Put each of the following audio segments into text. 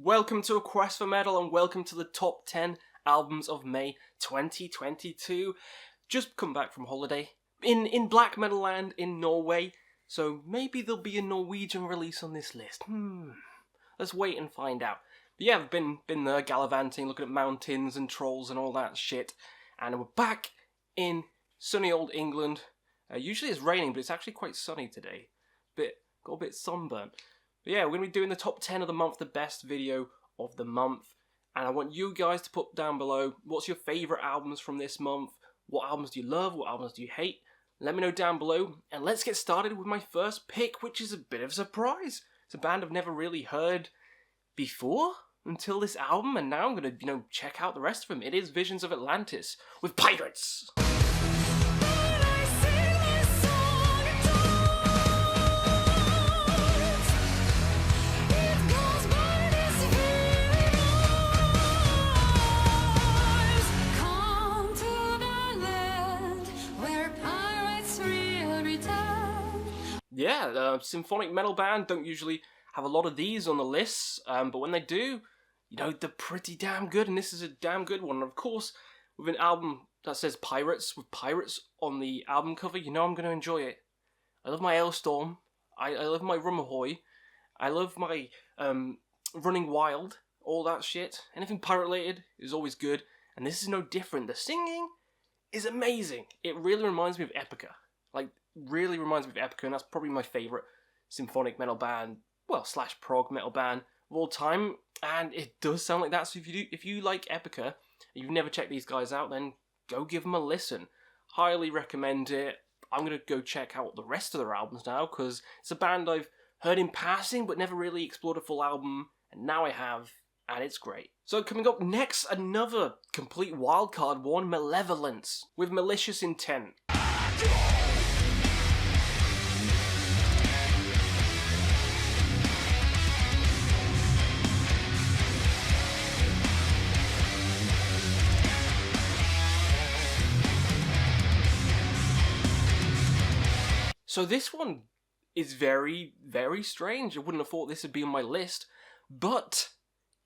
Welcome to A Quest for Metal and welcome to the top 10 albums of May 2022. Just come back from holiday in black metal land in Norway, so maybe there'll be a Norwegian release on this list. Let's wait and find out. But yeah, I've been there gallivanting, looking at mountains and trolls and all that shit, and we're back in sunny old England. Usually it's raining, but it's actually quite sunny today. Got a bit sunburnt. But yeah, we're going to be doing the top 10 of the month, the best video of the month. And I want you guys to put down below, what's your favourite albums from this month? What albums do you love? What albums do you hate? Let me know down below. And let's get started with my first pick, which is a bit of a surprise. It's a band I've never really heard before until this album. And now I'm going to, check out the rest of them. It is Visions of Atlantis with Pirates. Yeah, symphonic metal band don't usually have a lot of these on the lists, but when they do, they're pretty damn good, and this is a damn good one. And of course, with an album that says Pirates, with pirates on the album cover, I'm going to enjoy it. I love my Ailstorm, I love my Rummahoy, I love my Running Wild, all that shit. Anything pirate-related is always good, and this is no different. The singing is amazing. It really reminds me of Epica. Really reminds me of Epica, and that's probably my favourite symphonic metal band, / prog metal band of all time, and it does sound like that. So if you like Epica, and you've never checked these guys out, then go give them a listen. Highly recommend it. I'm going to go check out the rest of their albums now, because it's a band I've heard in passing, but never really explored a full album, and now I have, and it's great. So coming up next, another complete wildcard one, Malevolence, with Malicious Intent. So this one is very, very strange. I wouldn't have thought this would be on my list, but,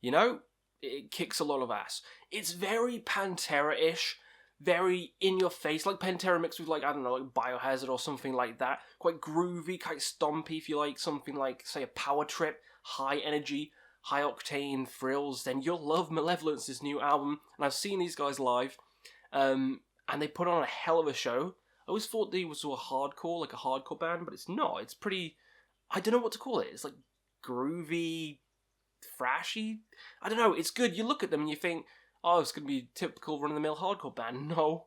it kicks a lot of ass. It's very Pantera-ish, very in-your-face, like Pantera mixed with, like Biohazard or something like that. Quite groovy, quite stompy, if you like something like, say, a Power Trip, high energy, high-octane thrills, then you'll love Malevolence's new album. And I've seen these guys live, and they put on a hell of a show. I always thought they were sort of hardcore, like a hardcore band, but it's not. It's pretty, I don't know what to call it. It's like groovy, thrashy. I don't know. It's good. You look at them and you think, oh, it's going to be a typical run-of-the-mill hardcore band. No,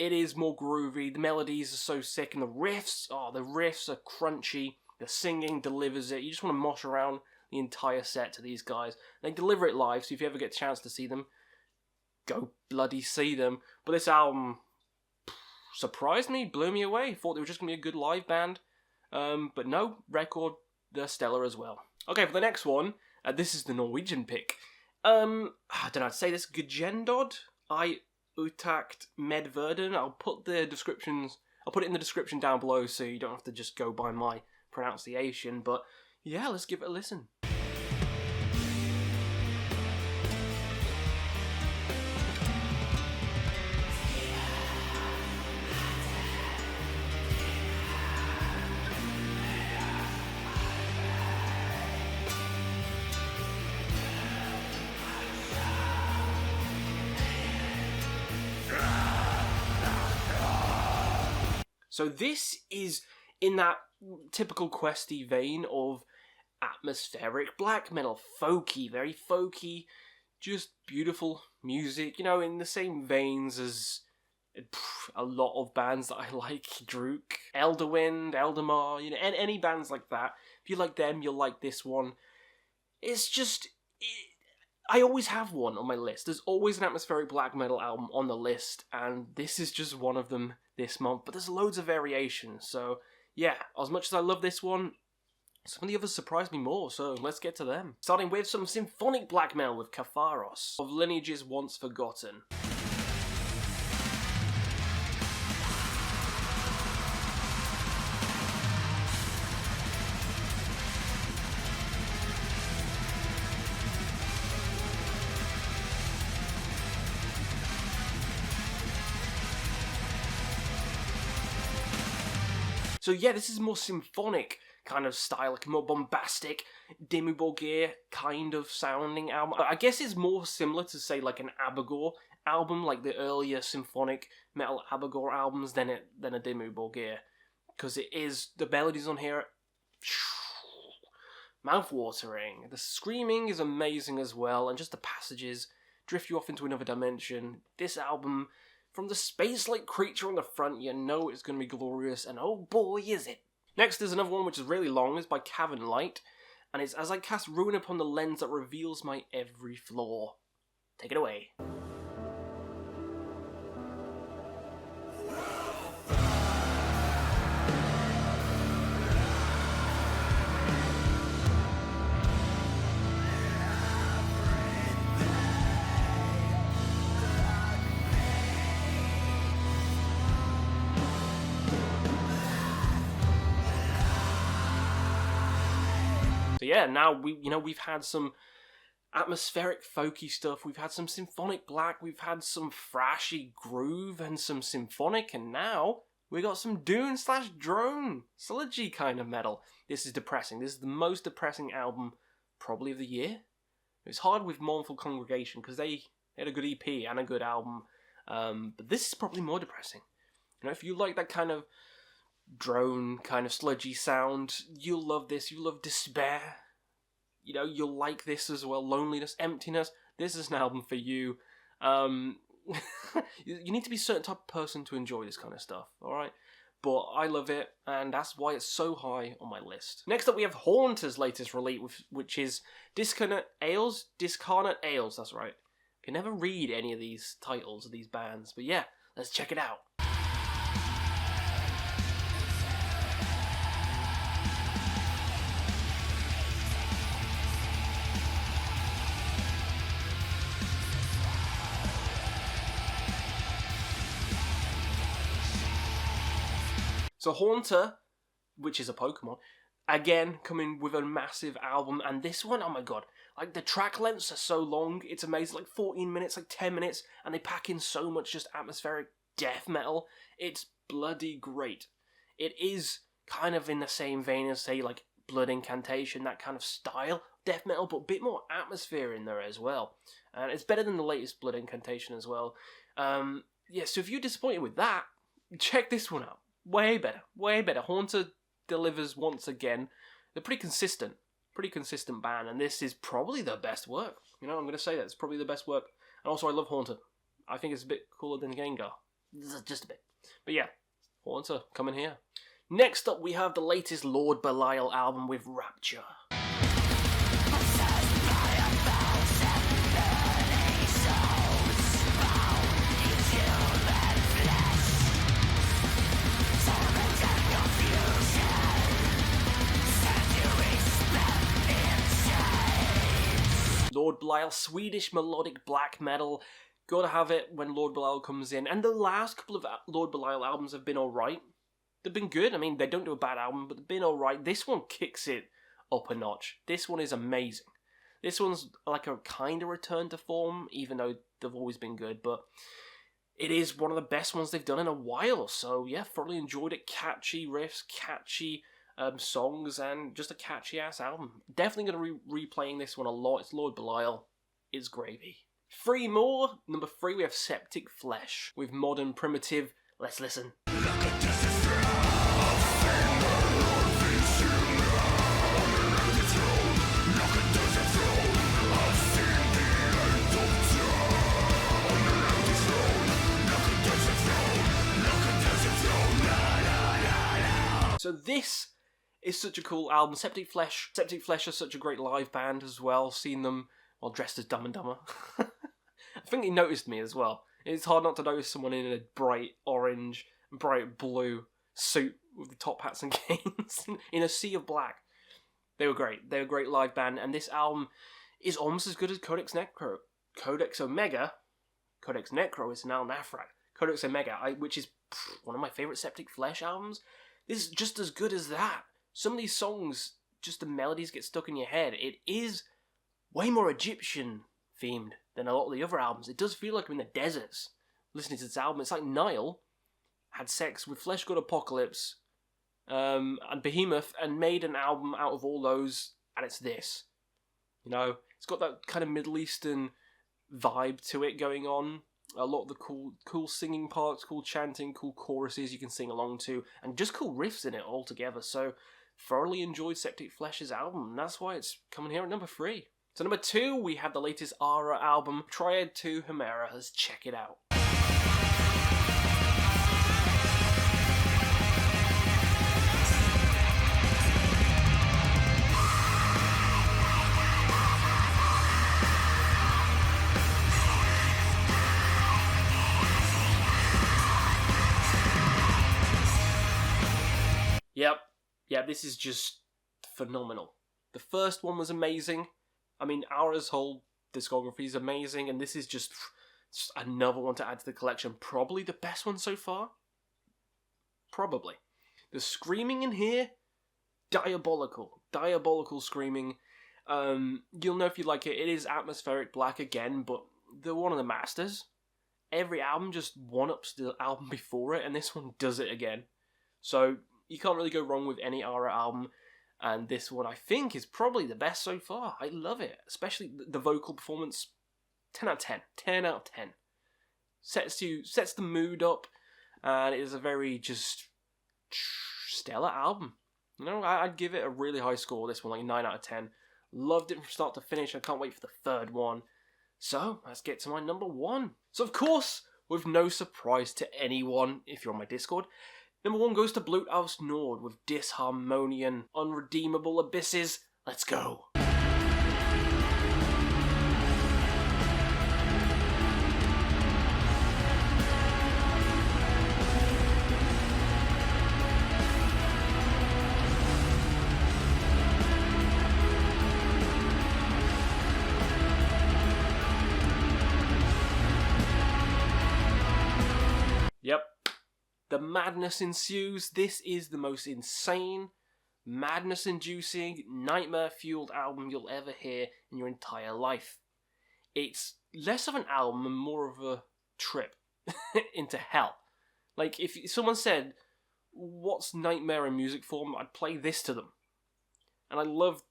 it is more groovy. The melodies are so sick, and the riffs are crunchy. The singing delivers it. You just want to mosh around the entire set to these guys. They deliver it live, so if you ever get a chance to see them, go bloody see them. But this album surprised me, blew me away. Thought they were just going to be a good live band. But no, record, they're stellar as well. Okay, for the next one, this is the Norwegian pick. I don't know how to say this. Gendød, Utakt, Verden. I'll put it in the description down below so you don't have to just go by my pronunciation. But yeah, let's give it a listen. So this is in that typical questy vein of atmospheric black metal, folky, very folky, just beautiful music, in the same veins as a lot of bands that I like, Druk, Elderwind, Eldamar, any bands like that. If you like them, you'll like this one. It's just, I always have one on my list. There's always an atmospheric black metal album on the list, and this is just one of them this month, but there's loads of variations. So yeah, as much as I love this one, some of the others surprised me more, so let's get to them. Starting with some symphonic black metal with Katharos of Linages Once Forgotten. So yeah, this is more symphonic kind of style, like a more bombastic, Dimmu Borgir kind of sounding album. I guess it's more similar to, say, like an Abigor album, like the earlier symphonic metal Abigor albums, than a Dimmu Borgir. Because it is, the melodies on here, mouth-watering. The screaming is amazing as well, and just the passages drift you off into another dimension. This album, from the space-like creature on the front, you know it's going to be glorious, and oh boy is it. Next there's another one which is really long. It's by Cavernlight, and it's As I Cast Ruin Upon the Lens That Reveals My Every Flaw. Take it away. So yeah, now we've had some atmospheric folky stuff, we've had some symphonic black, we've had some thrashy groove and some symphonic, and now we got some Dune/drone sludgy kind of metal. This is depressing. This is the most depressing album probably of the year. It's hard with Mournful Congregation because they had a good EP and a good album, but this is probably more depressing. You know, if you like that kind of drone kind of sludgy sound, you'll love this. You love despair, you know, you'll like this as well. Loneliness, emptiness, this is an album for you. You need to be a certain type of person to enjoy this kind of stuff, alright? But I love it, and that's why it's so high on my list. Next up we have Haunter's latest release, which is Discarnate Ails, that's right. I can never read any of these titles of these bands, but yeah, let's check it out. So Haunter, which is a Pokemon, again coming with a massive album, and this one, oh my god, like the track lengths are so long, it's amazing, like 14 minutes, like 10 minutes, and they pack in so much just atmospheric death metal. It's bloody great. It is kind of in the same vein as, say, like Blood Incantation, that kind of style, death metal, but a bit more atmosphere in there as well. And it's better than the latest Blood Incantation as well. Yeah, so if you're disappointed with that, check this one out. Way better, way better. Haunter delivers once again. They're pretty consistent band, and this is probably their best work. You know, I'm going to say that. It's probably the best work. And also, I love Haunter. I think it's a bit cooler than Gendød. Just a bit. But yeah, Haunter, coming here. Next up, we have the latest Lord Belial album with Rapture. Lord Belial, Swedish melodic black metal. Gotta have it when Lord Belial comes in. And the last couple of Lord Belial albums have been alright. They've been good. I mean, they don't do a bad album, but they've been alright. This one kicks it up a notch. This one is amazing. This one's like a kind of return to form, even though they've always been good, but it is one of the best ones they've done in a while. So yeah, thoroughly enjoyed it. Catchy riffs, catchy songs, and just a catchy ass album. Definitely going to be replaying this one a lot. It's Lord Belial. It's gravy. 3 more. Number 3, we have Septicflesh with Modern Primitive. Let's listen. So this is such a cool album. Septicflesh are such a great live band as well. Seen them while dressed as Dumb and Dumber. I think he noticed me as well. It's hard not to notice someone in a bright orange, bright blue suit with the top hats and canes in a sea of black. They were great. They were a great live band, and this album is almost as good as Codex Necro. Codex Omega. Codex Necro is now Nafrak. Codex Omega, which is one of my favourite Septicflesh albums. This is just as good as that. Some of these songs, just the melodies get stuck in your head. It is way more Egyptian themed than a lot of the other albums. It does feel like I'm in the deserts listening to this album. It's like Nile had sex with Flesh God Apocalypse and Behemoth, and made an album out of all those, and it's this. You know, it's got that kind of Middle Eastern vibe to it going on. A lot of the cool singing parts, cool chanting, cool choruses you can sing along to, and just cool riffs in it altogether. So, thoroughly enjoyed Septicflesh's album, and that's why it's coming here at number 3. So number 2, we have the latest Aara album, Triade II, Hemera. Let's check it out. Yep, this is just phenomenal. The first one was amazing. I mean, Aara's whole discography is amazing, and this is just another one to add to the collection. Probably the best one so far. Probably. The screaming in here, diabolical. Diabolical screaming. You'll know if you like it. It is atmospheric black again, but they're one of the masters. Every album just one-ups the album before it, and this one does it again. So you can't really go wrong with any Aara album, and this one I think is probably the best so far. I love it, especially the vocal performance. 10 out of 10. 10 out of 10. Sets the mood up, and it is a very just stellar album. You know, I'd give it a really high score, this one, like 9 out of 10. Loved it from start to finish. I can't wait for the third one. So, let's get to my number 1. So, of course, with no surprise to anyone, if you're on my Discord, number 1 goes to Blut Nord with Disharmonium, Unredeemable Abysses. Let's go. Yep. The madness ensues. This is the most insane, madness-inducing, nightmare-fueled album you'll ever hear in your entire life. It's less of an album and more of a trip into hell. Like, if someone said, what's nightmare in music form, I'd play this to them. And I love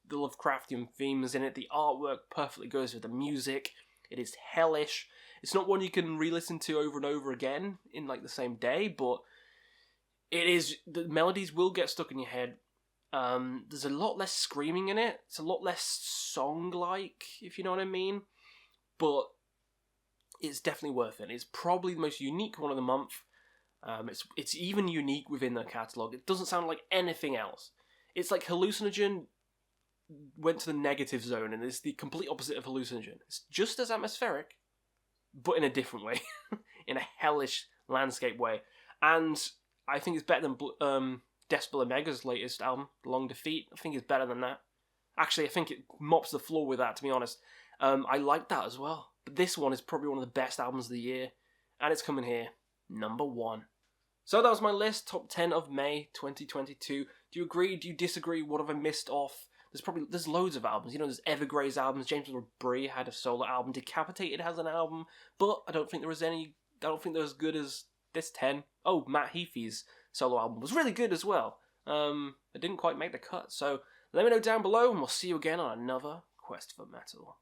the Lovecraftian themes in it. The artwork perfectly goes with the music. It is hellish. It's not one you can re-listen to over and over again in like the same day, but it is, the melodies will get stuck in your head. There's a lot less screaming in it. It's a lot less song-like, if you know what I mean. But it's definitely worth it. It's probably the most unique one of the month. It's even unique within the catalogue. It doesn't sound like anything else. It's like Hallucinogen went to the negative zone, and it's the complete opposite of Hallucinogen. It's just as atmospheric, but in a different way. In a hellish landscape way. And I think it's better than Decibel Omega's latest album, Long Defeat. I think it's better than that. Actually, I think it mops the floor with that, to be honest. I like that as well. But this one is probably one of the best albums of the year. And it's coming here, number 1. So that was my list, top 10 of May 2022. Do you agree? Do you disagree? What have I missed off? There's loads of albums. You know, there's Evergrey's albums. James Brie had a solo album. Decapitated has an album. But I don't think there was as good as this 10. Oh, Matt Heafy's solo album was really good as well. It didn't quite make the cut. So let me know down below, and we'll see you again on another Quest for Metal.